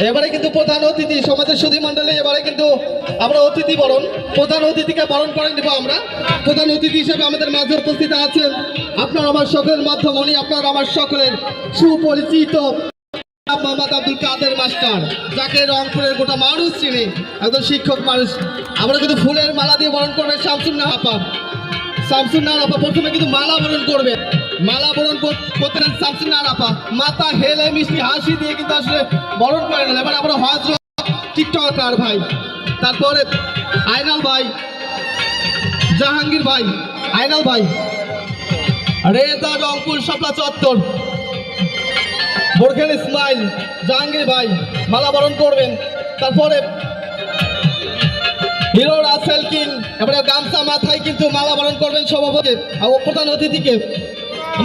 এবারে কিন্তু প্রধান অতিথি সমাজের সুধী মন্ডলী, এবারে কিন্তু আমরা অতিথি বরণ, প্রধান অতিথিকে বরণ করে নেব আমরা। প্রধান অতিথি হিসেবে আমাদের মাঝে উপস্থিত আছেন আপনার আমার সকলের মাধ্যমে, আপনার আমার সকলের সুপরিচিত মোহাম্মদ আব্দুল কাদের মাস্টার, যাকে রংপুরের গোটা মানুষ চিনে, একজন শিক্ষক মানুষ। আমরা কিন্তু ফুলের মালা দিয়ে বরণ করবে শামসুন্নাহার আপা। শামসুন্নাহার আপা প্রথমে কিন্তু মালা বরণ করবে, মালা বরণ করতে শামসুন্নাহার আপা মাথা হেলে মিষ্টি হাসি দিয়ে কিন্তু আসলে বরণ করে নেন। এবার আমরা হযরত টিকটকার ভাই, তারপরে আইনাল ভাই, জাহাঙ্গীর ভাই, আইনাল ভাই, রেজা রংপুর শাপলা চত্বর, বোরখান ইসমাইল, জাহাঙ্গীর ভাই মালা বরণ করবেন। তারপরে হিরো রাসেল কিং এবারে গামছা মাথায় কিন্তু মালা বরণ করবেন সভাপতি ও প্রধান অতিথিকে।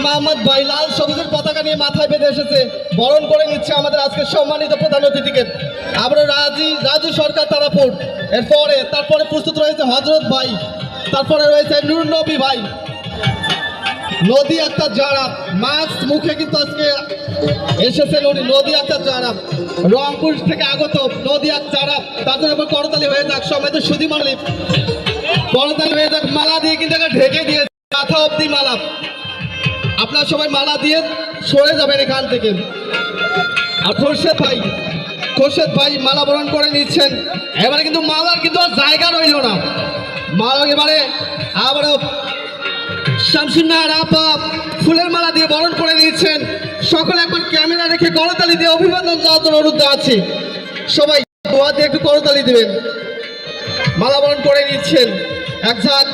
মোহাম্মদ ভাই লাল সবুজের পতাকা নিয়ে মাথায় বেঁধে এসেছে, বরণ করে নিচ্ছে আমাদের আজকে সম্মানিত প্রধান অতিথিকে। আমরা রাজু সরকার তারাপুর, তারপরে প্রস্তুত রয়েছে হযরত ভাই, তারপরে রয়েছে নূর নবী ভাই, নদী আক্তার জারা, মাস্ক মুখে কিন্তু আজকে এসেছে নদী আক্তার জারা, রংপুর থেকে আগত নদী আক্তার জারা। তাদের এবার করতালি হয়ে যাক, সময় তো সুধী মালিক করতালি হয়ে যাক। মালা দিয়ে কিন্তু ঢেকে দিয়েছে মাথা অব্দি মালা। আপনারা সবাই মালা দিয়ে সরে যাবেন এখান থেকে। আর খোরশেদ ভাই মালা বরণ করে নিচ্ছেন। এবারে কিন্তু মালার কিন্তু আর জায়গা রইল না, মালা এবারে আবারও শামসুন্নাহার আপা ফুলের মালা দিয়ে বরণ করে নিচ্ছেন। সকলে একবার ক্যামেরা রেখে করতালি দিয়ে অভিবাদন জানাতে অনুরোধ আছে। সবাই দোয়া দিয়ে একটু করতালি দেবেন। মালা বরণ করে নিচ্ছেন এক ঝাঁক